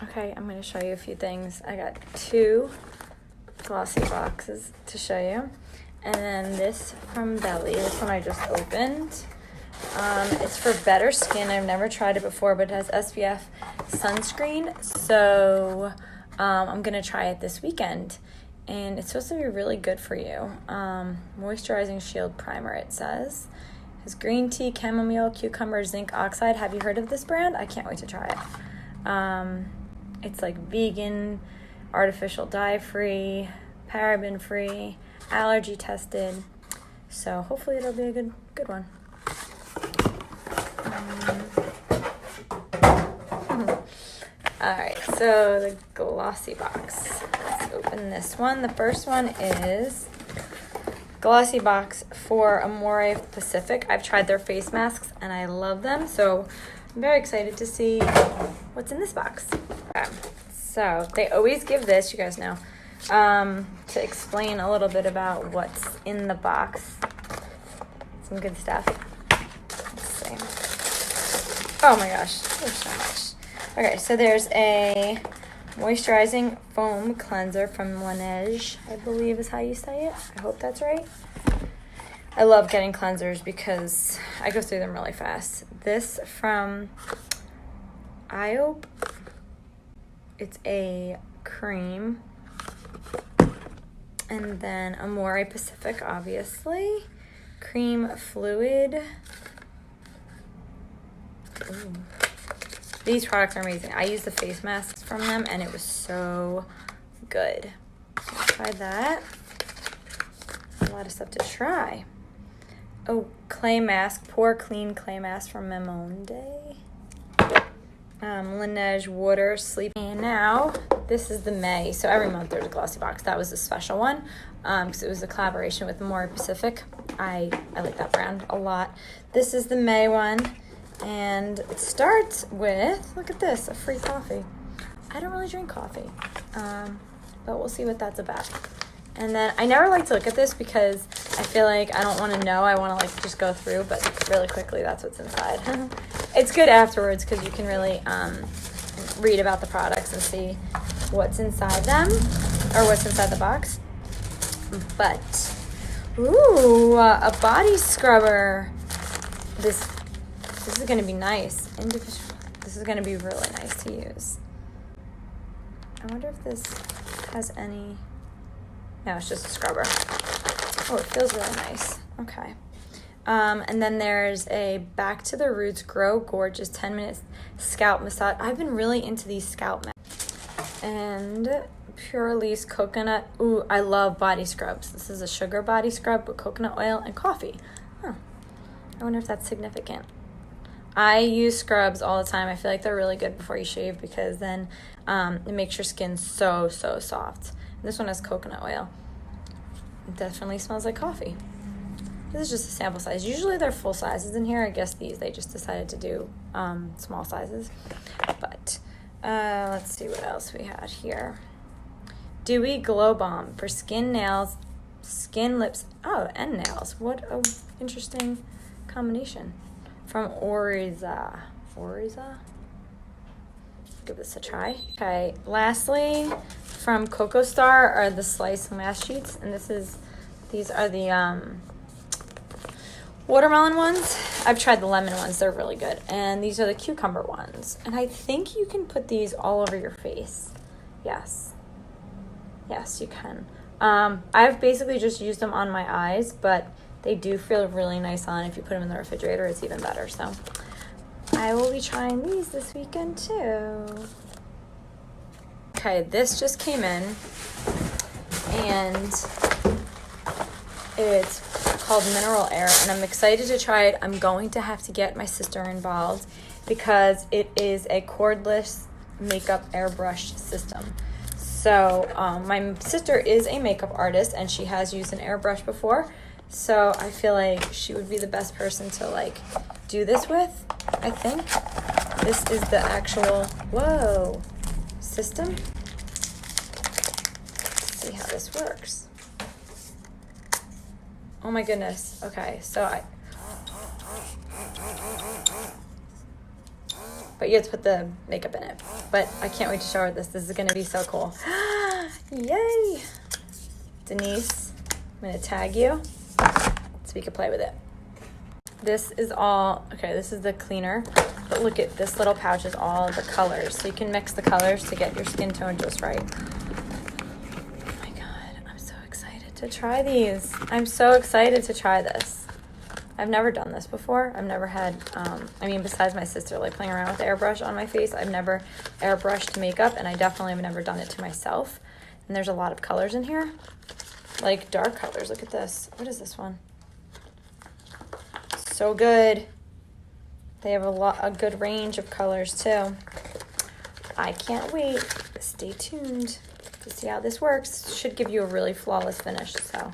Okay, I'm going to show you a few things. I got 2 glossy boxes to show you. And then this from Belly. This one I just opened. It's for better skin. I've never tried it before, but it has SPF sunscreen. So I'm going to try it this weekend. And it's supposed to be really good for you. Moisturizing Shield Primer, it says. It has green tea, chamomile, cucumber, zinc oxide. Have you heard of this brand? I can't wait to try it. It's like vegan, artificial dye-free, paraben-free, allergy tested. So hopefully it'll be a good one. All right, so the glossy box. Let's open this one. The first one is glossy box for Amore Pacific. I've tried their face masks and I love them, so I'm very excited to see what's in this box. Okay, so they always give this, you guys know, to explain a little bit about what's in the box. Some good stuff. Let's see. Oh my gosh, there's so much. Okay, so there's a moisturizing foam cleanser from Laneige, I believe is how you say it. I hope that's right. I love getting cleansers because I go through them really fast. This from IOP. It's a cream. And then Amore Pacific, obviously. Cream fluid. Ooh. These products are amazing. I used the face masks from them and it was so good. So I tried that. A lot of stuff to try. Oh, clay mask, pore clean clay mask from Memonde. Laneige water sleep. And now this is the May. So every month there's a glossy box. That was a special one because it was a collaboration with Amore Pacific. I like that brand a lot. This is the May one. And it starts with, look at this, a free coffee. I don't really drink coffee, but we'll see what that's about. And then I never like to look at this because I feel like I don't want to know. I want to like just go through, but really quickly that's what's inside. It's good afterwards because you can really read about the products and see what's inside them or what's inside the box. But, ooh, a body scrubber. This is going to be nice. This is going to be really nice to use. I wonder if this has any... No, it's just a scrubber. Oh, it feels really nice. Okay. And then there's a Back to the Roots Grow Gorgeous 10-minute scalp massage. I've been really into these scalp masks. And Pure Lease Coconut. Ooh, I love body scrubs. This is a sugar body scrub with coconut oil and coffee. Huh. I wonder if that's significant. I use scrubs all the time. I feel like they're really good before you shave because then it makes your skin so soft. And this one has coconut oil. It definitely smells like coffee. This is just a sample size. Usually they're full sizes in here. I guess they just decided to do small sizes. But let's see what else we had here. Dewy Glow Balm for skin, nails, skin, lips, and nails. What an interesting combination. From Oriza. Give this a try. Okay, lastly, from Coco Star are the Slice Mask Sheets. And these are the watermelon ones. I've tried the lemon ones. They're really good. And these are the cucumber ones. And I think you can put these all over your face. Yes, you can. I've basically just used them on my eyes, but they do feel really nice on. If you put them in the refrigerator, it's even better. So I will be trying these this weekend too. Okay, this just came in and it's called Mineral Air and I'm excited to try it. I'm going to have to get my sister involved because it is a cordless makeup airbrush system. So my sister is a makeup artist and she has used an airbrush before. So I feel like she would be the best person to like do this with, I think. This is the actual, system. Let's see how this works. Oh my goodness. Okay, but you have to put the makeup in it. but I can't wait to show her this. This is gonna be so cool. Yay! Denise, I'm gonna tag you so we can play with it. This is all, okay, this is the cleaner, but look at this little pouch is all the colors. So you can mix the colors to get your skin tone just right. Oh my God, I'm so excited to try these. I'm so excited to try this. I've never done this before. I've never had, besides my sister like playing around with airbrush on my face, I've never airbrushed makeup, and I definitely have never done it to myself. And there's a lot of colors in here, like dark colors. Look at this. What is this one? So good. They have a good range of colors too. I can't wait. Stay tuned to see how this works. Should give you a really flawless finish. So